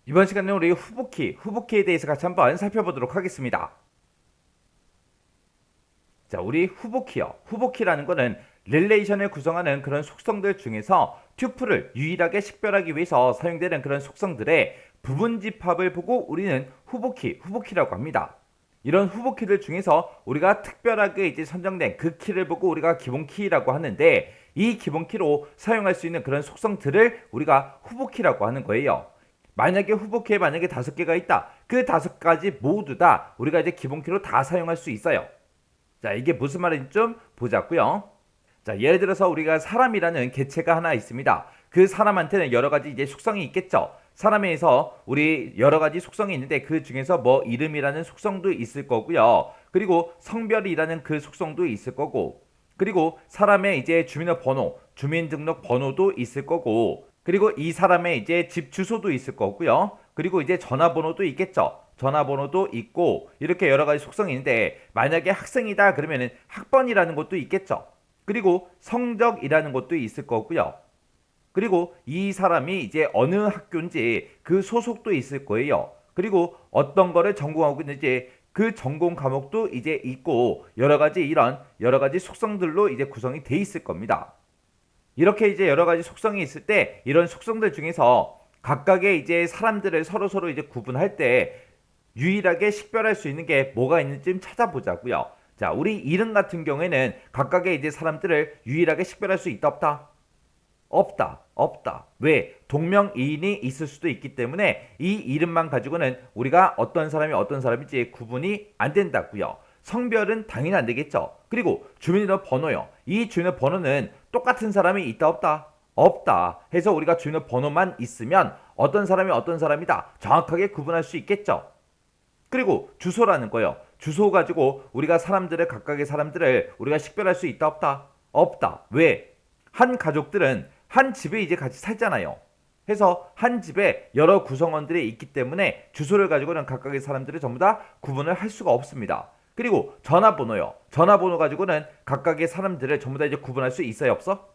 이번 시간에는 우리 후보키에 대해서 같이 한번 살펴보도록 하겠습니다. 자, 우리 후보키요. 후보키라는 거는 릴레이션을 구성하는 그런 속성들 중에서 튜플을 유일하게 식별하기 위해서 사용되는 그런 속성들의 부분 집합을 보고 우리는 후보키라고 합니다. 이런 후보키들 중에서 우리가 특별하게 이제 선정된 그 키를 보고 우리가 기본키라고 하는데, 이 기본키로 사용할 수 있는 그런 속성들을 우리가 후보키라고 하는 거예요. 만약에 후보키에 만약에 5개가 있다. 그 5가지 모두 다 우리가 이제 기본키로 다 사용할 수 있어요. 자, 이게 무슨 말인지 좀 보자고요. 자, 예를 들어서 우리가 사람이라는 개체가 하나 있습니다. 그 사람한테는 여러 가지 이제 속성이 있겠죠. 사람에서 우리 여러 가지 속성이 있는데 그 중에서 뭐 이름이라는 속성도 있을 거고요. 그리고 성별이라는 그 속성도 있을 거고, 그리고 사람의 이제 주민번호, 주민등록번호도 있을 거고, 그리고 이 사람의 이제 집 주소도 있을 거고요. 그리고 이제 전화번호도 있겠죠. 전화번호도 있고, 이렇게 여러 가지 속성이 있는데, 만약에 학생이다 그러면은 학번이라는 것도 있겠죠. 그리고 성적이라는 것도 있을 거고요. 그리고 이 사람이 이제 어느 학교인지 그 소속도 있을 거예요. 그리고 어떤 거를 전공하고 있는지 그 전공 과목도 이제 있고, 여러 가지 이런 여러 가지 속성들로 이제 구성이 돼 있을 겁니다. 이렇게 이제 여러 가지 속성이 있을 때 이런 속성들 중에서 각각의 이제 사람들을 서로 이제 구분할 때 유일하게 식별할 수 있는 게 뭐가 있는지 좀 찾아보자고요. 자, 우리 이름 같은 경우에는 각각의 이제 사람들을 유일하게 식별할 수 있다 없다? 없다. 왜? 동명이인이 있을 수도 있기 때문에 이 이름만 가지고는 우리가 어떤 사람이 어떤 사람인지 구분이 안 된다고요. 성별은 당연히 안 되겠죠. 그리고 주민번호요. 이 주민번호는 똑같은 사람이 있다 없다? 없다. 해서 우리가 주민번호만 있으면 어떤 사람이 어떤 사람이다 정확하게 구분할 수 있겠죠. 그리고 주소라는 거요. 주소 가지고 우리가 사람들을 각각의 사람들을 우리가 식별할 수 있다 없다? 없다. 왜? 한 가족들은 한 집에 이제 같이 살잖아요. 해서 한 집에 여러 구성원들이 있기 때문에 주소를 가지고는 각각의 사람들을 전부 다 구분을 할 수가 없습니다. 그리고 전화번호요. 전화번호 가지고는 각각의 사람들을 전부 다 이제 구분할 수 있어요 없어?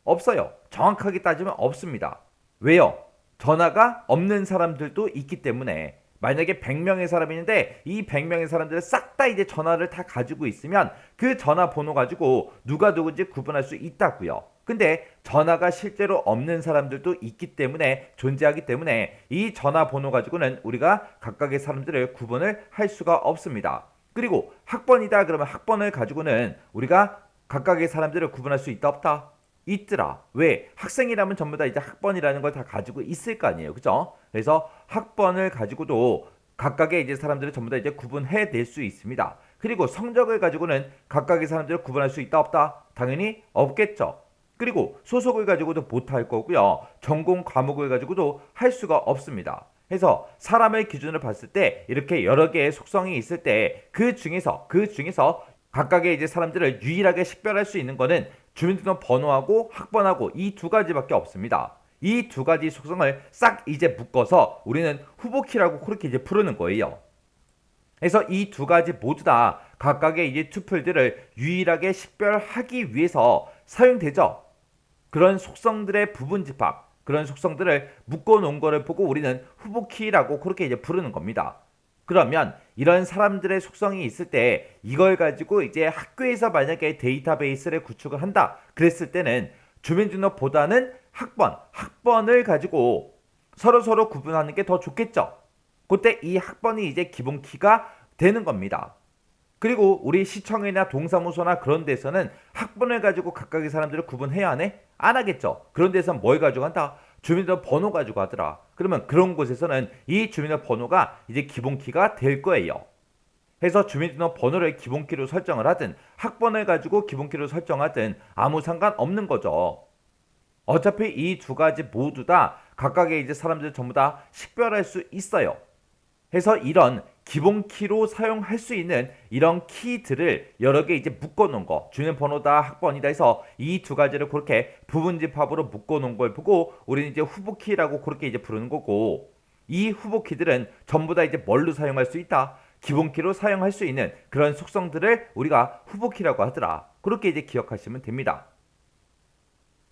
없어요. 정확하게 따지면 없습니다. 왜요? 전화가 없는 사람들도 있기 때문에. 만약에 100명의 사람이 있는데 이 100명의 사람들을 싹 다 이제 전화를 다 가지고 있으면 그 전화번호 가지고 누가 누군지 구분할 수 있다고요. 근데 전화가 실제로 없는 사람들도 있기 때문에, 존재하기 때문에 이 전화번호 가지고는 우리가 각각의 사람들을 구분을 할 수가 없습니다. 그리고 학번이다 그러면 학번을 가지고는 우리가 각각의 사람들을 구분할 수 있다 없다? 있더라. 왜? 학생이라면 전부 다 이제 학번이라는 걸 다 가지고 있을 거 아니에요. 그죠? 그래서 학번을 가지고도 각각의 이제 사람들을 전부 다 이제 구분해 낼 수 있습니다. 그리고 성적을 가지고는 각각의 사람들을 구분할 수 있다 없다? 당연히 없겠죠. 그리고 소속을 가지고도 못할 거고요. 전공 과목을 가지고도 할 수가 없습니다. 해서 사람의 기준으로 봤을 때 이렇게 여러 개의 속성이 있을 때 그 중에서 각각의 이제 사람들을 유일하게 식별할 수 있는 거는 주민등록번호하고 학번하고 이 2가지밖에 없습니다. 이 2가지 속성을 싹 이제 묶어서 우리는 후보키라고 그렇게 이제 부르는 거예요. 그래서 이 2가지 모두 다 각각의 이제 투플들을 유일하게 식별하기 위해서 사용되죠. 그런 속성들의 부분 집합, 그런 속성들을 묶어 놓은 거를 보고 우리는 후보키라고 그렇게 이제 부르는 겁니다. 그러면 이런 사람들의 속성이 있을 때 이걸 가지고 이제 학교에서 만약에 데이터베이스를 구축을 한다 그랬을 때는 주민등록보다는 학번을 가지고 서로 구분하는 게 더 좋겠죠. 그때 이 학번이 이제 기본키가 되는 겁니다. 그리고 우리 시청이나 동사무소나 그런 데서는 학번을 가지고 각각의 사람들을 구분해야 하네? 안 하겠죠. 그런 데서는 뭘 가지고 한다? 주민등록번호 가지고 하더라. 그러면 그런 곳에서는 이 주민등록번호가 이제 기본키가 될 거예요. 해서 주민등록번호를 기본키로 설정을 하든 학번을 가지고 기본키로 설정하든 아무 상관없는 거죠. 어차피 이 2가지 모두 다 각각의 이제 사람들 전부 다 식별할 수 있어요. 해서 이런 기본키로 사용할 수 있는 이런 키들을 여러 개 이제 묶어 놓은 거, 주민번호다 학번이다 해서 이 2가지를 그렇게 부분 집합으로 묶어 놓은 걸 보고 우리는 이제 후보키라고 그렇게 이제 부르는 거고, 이 후보키들은 전부 다 이제 뭘로 사용할 수 있다? 기본키로 사용할 수 있는 그런 속성들을 우리가 후보키라고 하더라. 그렇게 이제 기억하시면 됩니다.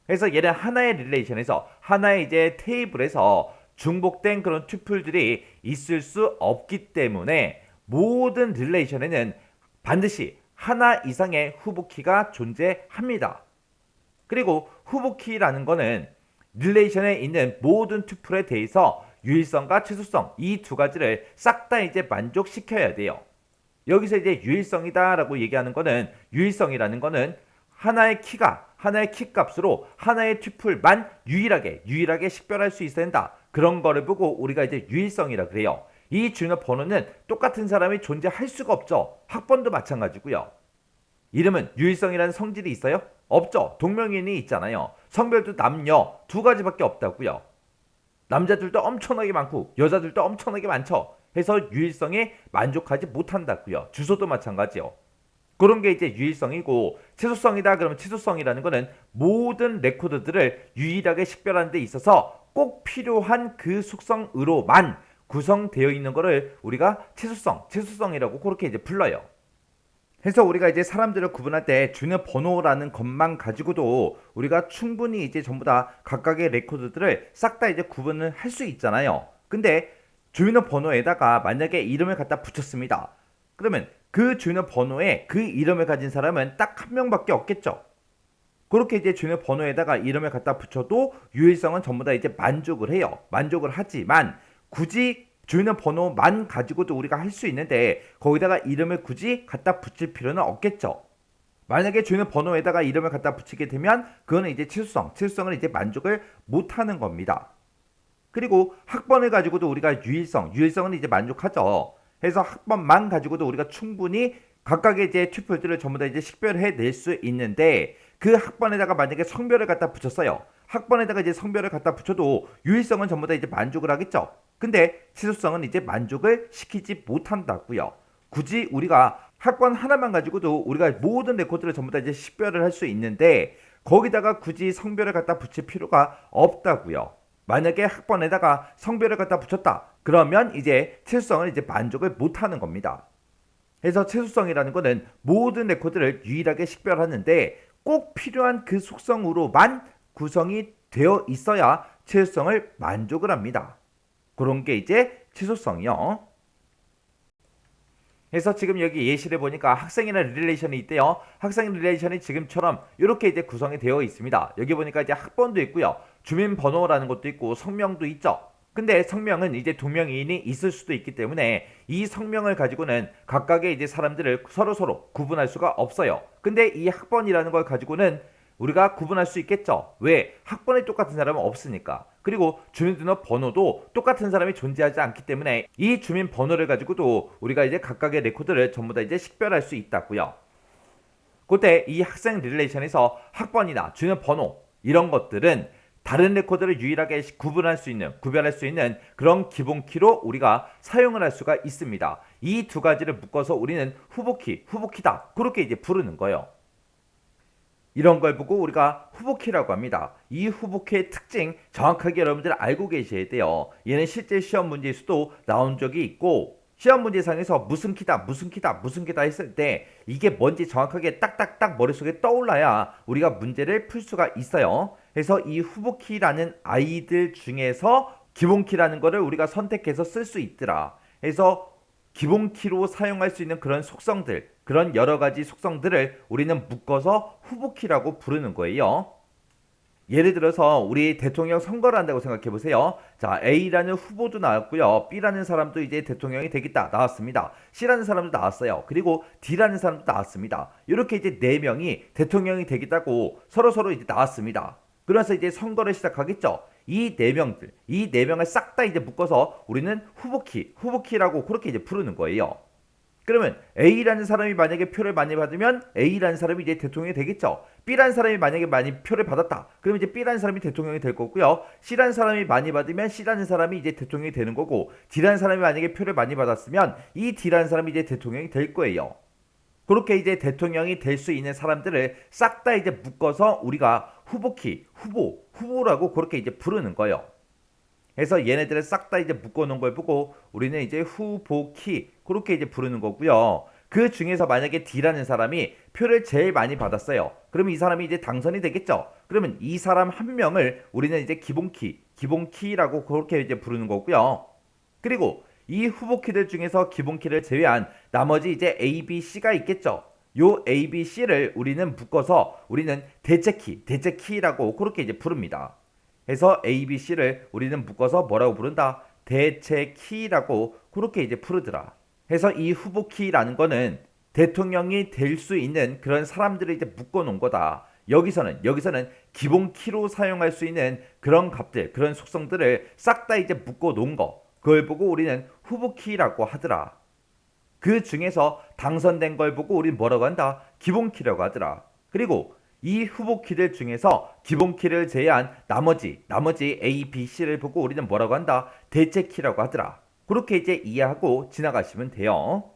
그래서 얘는 하나의 릴레이션에서 하나의 이제 테이블에서 중복된 그런 튜플들이 있을 수 없기 때문에 모든 릴레이션에는 반드시 하나 이상의 후보키가 존재합니다. 그리고 후보키라는 거는 릴레이션에 있는 모든 튜플에 대해서 유일성과 최소성 이 두 가지를 싹 다 이제 만족시켜야 돼요. 여기서 이제 유일성이다라고 얘기하는 거는 유일성이라는 거는 하나의 키 값으로 하나의 튜플만 유일하게 식별할 수 있어야 된다. 그런 거를 보고 우리가 이제 유일성이라 그래요. 이 주요 번호는 똑같은 사람이 존재할 수가 없죠. 학번도 마찬가지고요. 이름은 유일성이라는 성질이 있어요? 없죠. 동명이인이 있잖아요. 성별도 남녀 두 가지밖에 없다고요. 남자들도 엄청나게 많고 여자들도 엄청나게 많죠. 해서 유일성에 만족하지 못한다고요. 주소도 마찬가지요. 그런 게 이제 유일성이고, 최소성이다 그러면 최소성이라는 거는 모든 레코드들을 유일하게 식별하는 데 있어서 꼭 필요한 그 속성으로만 구성되어 있는 거를 우리가 최소성이라고 그렇게 이제 불러요. 그래서 우리가 이제 사람들을 구분할 때 주요 번호라는 것만 가지고도 우리가 충분히 이제 전부 다 각각의 레코드들을 싹 다 이제 구분을 할 수 있잖아요. 근데 주요 번호에다가 만약에 이름을 갖다 붙였습니다. 그러면 그 주요 번호에 그 이름을 가진 사람은 딱 한 명밖에 없겠죠. 그렇게 이제 주요 번호에다가 이름을 갖다 붙여도 유일성은 전부 다 이제 만족을 해요. 만족을 하지만 굳이 주요 번호만 가지고도 우리가 할 수 있는데 거기다가 이름을 굳이 갖다 붙일 필요는 없겠죠. 만약에 주요 번호에다가 이름을 갖다 붙이게 되면 그거는 이제 최소성을 이제 만족을 못하는 겁니다. 그리고 학번을 가지고도 우리가 유일성은 이제 만족하죠. 해서 학번만 가지고도 우리가 충분히 각각의 이제 튜플들을 전부 다 이제 식별해 낼 수 있는데 그 학번에다가 만약에 성별을 갖다 붙였어요. 학번에다가 이제 성별을 갖다 붙여도 유일성은 전부 다 이제 만족을 하겠죠. 근데 최소성은 이제 만족을 시키지 못한다고요. 굳이 우리가 학번 하나만 가지고도 우리가 모든 레코드를 전부 다 이제 식별을 할 수 있는데 거기다가 굳이 성별을 갖다 붙일 필요가 없다고요. 만약에 학번에다가 성별을 갖다 붙였다. 그러면 이제 최소성을 이제 만족을 못하는 겁니다. 그래서 최소성이라는 거는 모든 레코드를 유일하게 식별하는데 꼭 필요한 그 속성으로만 구성이 되어 있어야 최소성을 만족을 합니다. 그런 게 이제 최소성이요. 그래서 지금 여기 예시를 보니까 학생이라는 릴레이션이 있대요. 학생 릴레이션이 지금처럼 이렇게 이제 구성이 되어 있습니다. 여기 보니까 이제 학번도 있고요. 주민번호라는 것도 있고 성명도 있죠. 근데 성명은 이제 동명이인이 있을 수도 있기 때문에 이 성명을 가지고는 각각의 이제 사람들을 서로 구분할 수가 없어요. 근데 이 학번이라는 걸 가지고는 우리가 구분할 수 있겠죠. 왜? 학번이 똑같은 사람은 없으니까. 그리고 주민등록번호도 똑같은 사람이 존재하지 않기 때문에 이 주민번호를 가지고도 우리가 이제 각각의 레코드를 전부 다 이제 식별할 수 있다고요. 그때 이 학생 릴레이션에서 학번이나 주민번호 이런 것들은 다른 레코드를 유일하게 구별할 수 있는 그런 기본키로 우리가 사용을 할 수가 있습니다. 이 두 가지를 묶어서 우리는 후보키다. 그렇게 이제 부르는 거예요. 이런 걸 보고 우리가 후보키라고 합니다. 이 후보키의 특징 정확하게 여러분들 알고 계셔야 돼요. 얘는 실제 시험 문제에서도 나온 적이 있고 시험 문제상에서 무슨 키다 했을 때 이게 뭔지 정확하게 딱딱딱 머릿속에 떠올라야 우리가 문제를 풀 수가 있어요. 그래서 이 후보키라는 아이들 중에서 기본키라는 거를 우리가 선택해서 쓸 수 있더라. 그래서 기본키로 사용할 수 있는 그런 속성들, 그런 여러 가지 속성들을 우리는 묶어서 후보키라고 부르는 거예요. 예를 들어서 우리 대통령 선거를 한다고 생각해 보세요. 자, A라는 후보도 나왔고요. B라는 사람도 이제 대통령이 되겠다 나왔습니다. C라는 사람도 나왔어요. 그리고 D라는 사람도 나왔습니다. 이렇게 이제 네 명이 대통령이 되겠다고 서로 이제 나왔습니다. 그래서 이제 선거를 시작하겠죠. 이 네 명을 싹 다 이제 묶어서 우리는 후보키라고 그렇게 이제 부르는 거예요. 그러면 A라는 사람이 만약에 표를 많이 받으면 A라는 사람이 이제 대통령이 되겠죠. B라는 사람이 만약에 많이 표를 받았다. 그러면 이제 B라는 사람이 대통령이 될 거고요. C라는 사람이 많이 받으면 C라는 사람이 이제 대통령이 되는 거고, D라는 사람이 만약에 표를 많이 받았으면 이 D라는 사람이 이제 대통령이 될 거예요. 그렇게 이제 대통령이 될 수 있는 사람들을 싹 다 이제 묶어서 우리가 후보라고 그렇게 이제 부르는 거예요. 그래서 얘네들을 싹 다 이제 묶어놓은 걸 보고 우리는 이제 후보키 그렇게 이제 부르는 거고요. 그 중에서 만약에 D라는 사람이 표를 제일 많이 받았어요. 그러면 이 사람이 이제 당선이 되겠죠. 그러면 이 사람 한 명을 우리는 이제 기본키라고 그렇게 이제 부르는 거고요. 그리고 이 후보키들 중에서 기본키를 제외한 나머지 이제 A, B, C가 있겠죠. 요 A, B, C를 우리는 묶어서 우리는 대체키라고 그렇게 이제 부릅니다. 그래서 A, B, C를 우리는 묶어서 뭐라고 부른다? 대체키라고 그렇게 이제 부르더라. 그래서 이 후보키라는 거는 대통령이 될 수 있는 그런 사람들을 이제 묶어 놓은 거다. 여기서는 기본 키로 사용할 수 있는 그런 값들, 그런 속성들을 싹 다 이제 묶어 놓은 거. 그걸 보고 우리는 후보키라고 하더라. 그 중에서 당선된 걸 보고 우리는 뭐라고 한다? 기본 키라고 하더라. 그리고 이 후보 키들 중에서 기본 키를 제외한 나머지 A, B, C를 보고 우리는 뭐라고 한다? 대체 키라고 하더라. 그렇게 이제 이해하고 지나가시면 돼요.